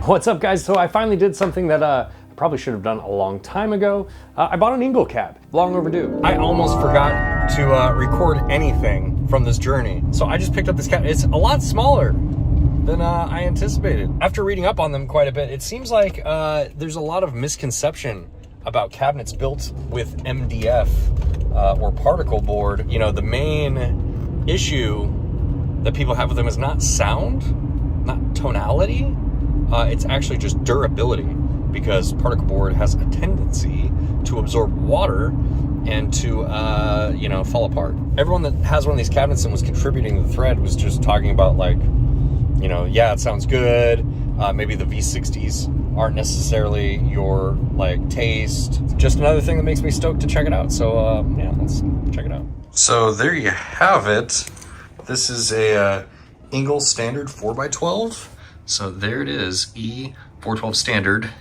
What's up, guys? So I finally did something that I probably should have done a long time ago. I bought an Engl cab, long overdue. I almost forgot to record anything from this journey. So I just picked up this cab. It's a lot smaller than I anticipated. After reading up on them quite a bit, it seems like there's a lot of misconception about cabinets built with MDF or particle board. You know, the main issue that people have with them is not sound, not tonality. It's actually just durability, because particle board has a tendency to absorb water and to, you know, fall apart. Everyone that has one of these cabinets and was contributing to the thread was just talking about, like, you know, yeah, it sounds good. Maybe the V60s aren't necessarily your, like, taste. Just another thing that makes me stoked to check it out. So, yeah, let's check it out. So there you have it. This is a Engl Standard 4x12. So there it is, E412 Standard,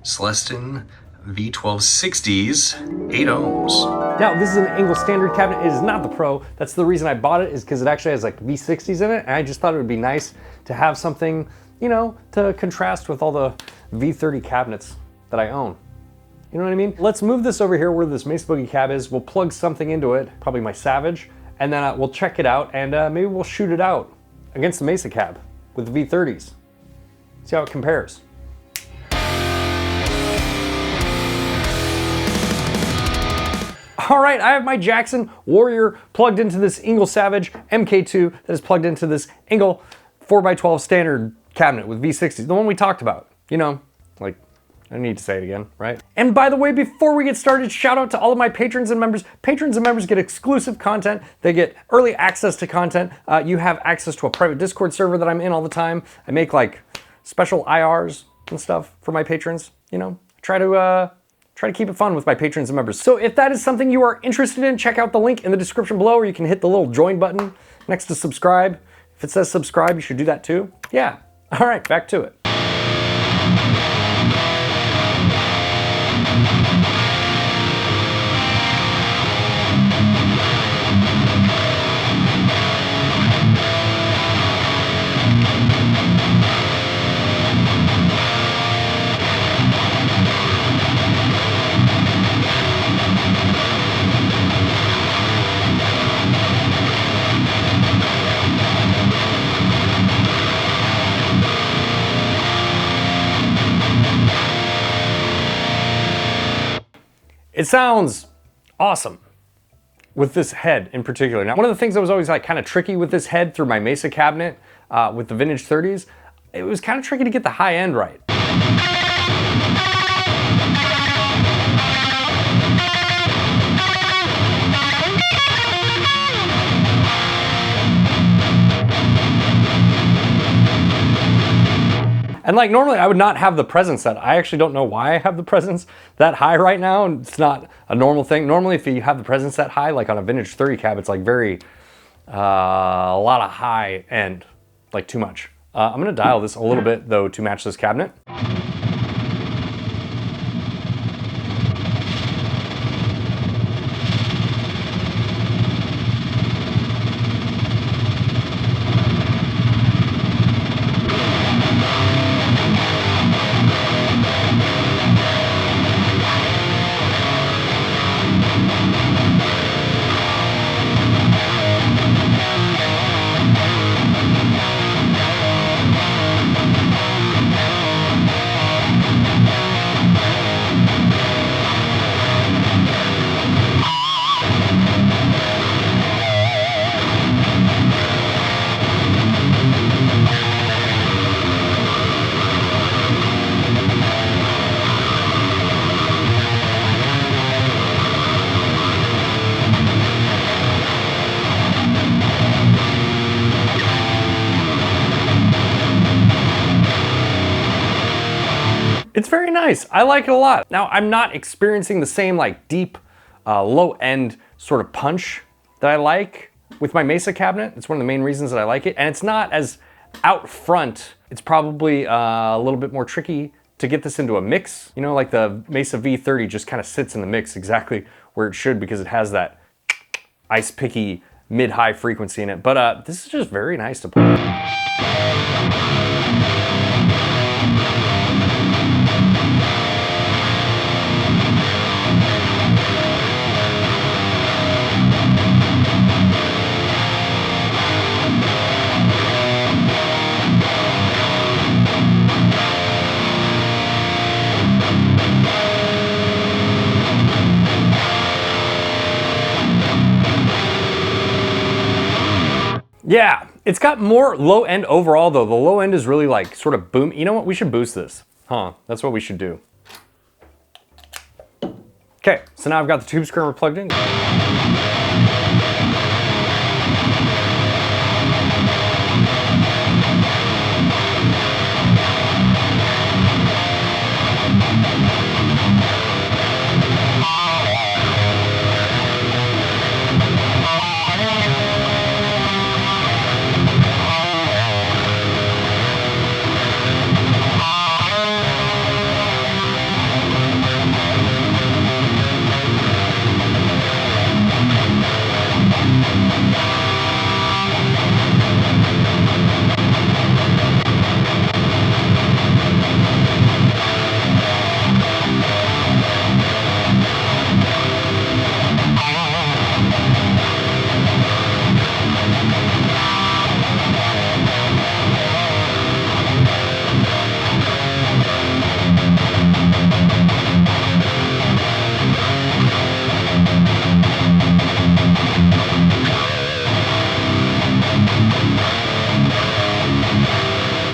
Celestin V1260s, 8 ohms. Now, this is an Engl Standard cabinet. It is not the Pro. That's the reason I bought it, is because it actually has like V60s in it, and I just thought it would be nice to have something, you know, to contrast with all the V30 cabinets that I own. You know what I mean? Let's move this over here where this Mesa Boogie cab is. We'll plug something into it, probably my Savage, and then we'll check it out, and maybe we'll shoot it out against the Mesa cab with the V30s. See how it compares. All right, I have my Jackson Warrior plugged into this Engl Savage MK2 that is plugged into this Engl 4x12 Standard cabinet with V60s, the one we talked about. You know, like, I don't need to say it again, right? And by the way, before we get started, shout out to all of my patrons and members. Patrons and members get exclusive content. They get early access to content. You have access to a private Discord server that I'm in all the time. I make like special IRs and stuff for my patrons. You know, try to keep it fun with my patrons and members. So if that is something you are interested in, check out the link in the description below, or you can hit the little join button next to subscribe. If it says subscribe, you should do that too. Yeah. All right, back to it. It sounds awesome with this head in particular. Now, one of the things that was always like kind of tricky with this head through my Mesa cabinet with the vintage 30s, it was kind of tricky to get the high end right. And like normally I would not have the presence set. I actually don't know why I have the presence that high right now, and it's not a normal thing. Normally if you have the presence that high, like on a vintage 30 cab, it's like very, a lot of high end, like too much. I'm gonna dial this a little bit though to match this cabinet. It's very nice. I like it a lot. Now, I'm not experiencing the same like deep, low end sort of punch that I like with my Mesa cabinet. It's one of the main reasons that I like it. And it's not as out front. It's probably a little bit more tricky to get this into a mix. You know, like the Mesa V30 just kind of sits in the mix exactly where it should, because it has that ice picky mid-high frequency in it. But this is just very nice to play. Yeah, it's got more low end overall though. The low end is really like sort of boom. You know what? We should boost this. Huh, that's what we should do. Okay, so now I've got the tube screamer plugged in.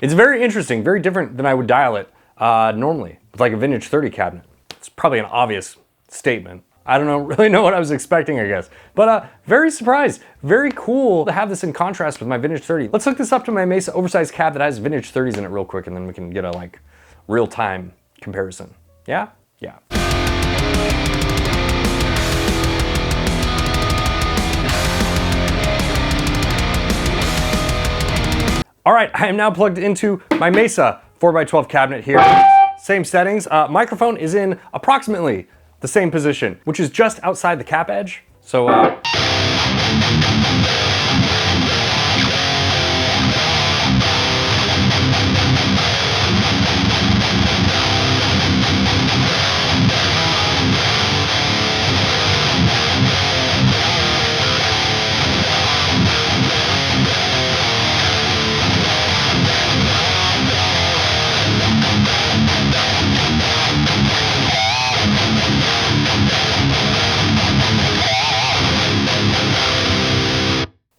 It's very interesting, very different than I would dial it normally, with like a vintage 30 cabinet. It's probably an obvious statement. I don't really know what I was expecting, I guess. But very surprised, very cool to have this in contrast with my vintage 30. Let's hook this up to my Mesa Oversized Cab that has vintage 30s in it real quick, and then we can get a like real-time comparison. Yeah? Yeah. All right, I am now plugged into my Mesa 4x12 cabinet here. Same settings. Microphone is in approximately the same position, which is just outside the cap edge. So,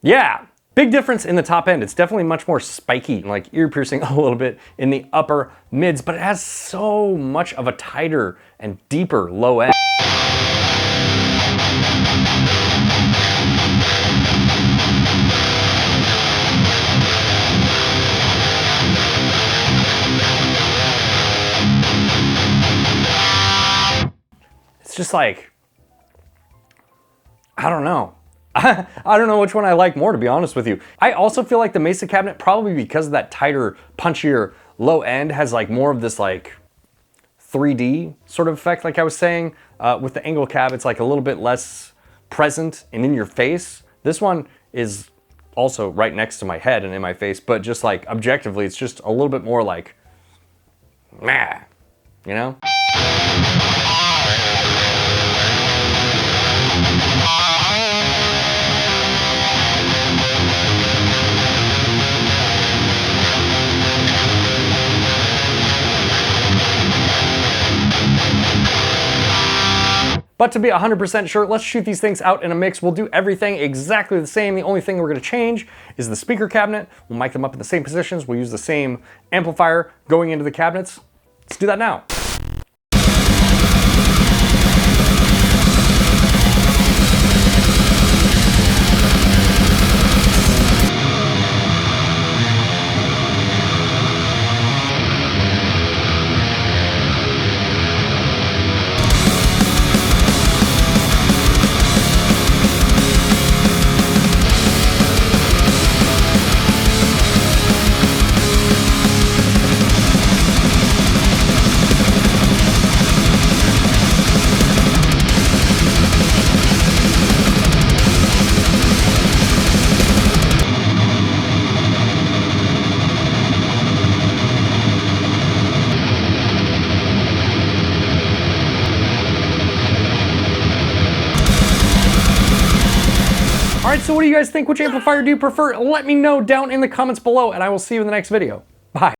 yeah, big difference in the top end. It's definitely much more spiky and like ear piercing a little bit in the upper mids, but it has so much of a tighter and deeper low end. It's just like, I don't know. I don't know which one I like more, to be honest with you. I also feel like the Mesa cabinet, probably because of that tighter, punchier low end, has like more of this like 3D sort of effect, like I was saying. With the Engl cab, it's like a little bit less present and in your face. This one is also right next to my head and in my face, but just like objectively, it's just a little bit more like, meh, you know? But to be 100% sure, let's shoot these things out in a mix. We'll do everything exactly the same. The only thing we're gonna change is the speaker cabinet. We'll mic them up in the same positions. We'll use the same amplifier going into the cabinets. Let's do that now. All right, so what do you guys think? Which amplifier do you prefer? Let me know down in the comments below, and I will see you in the next video. Bye.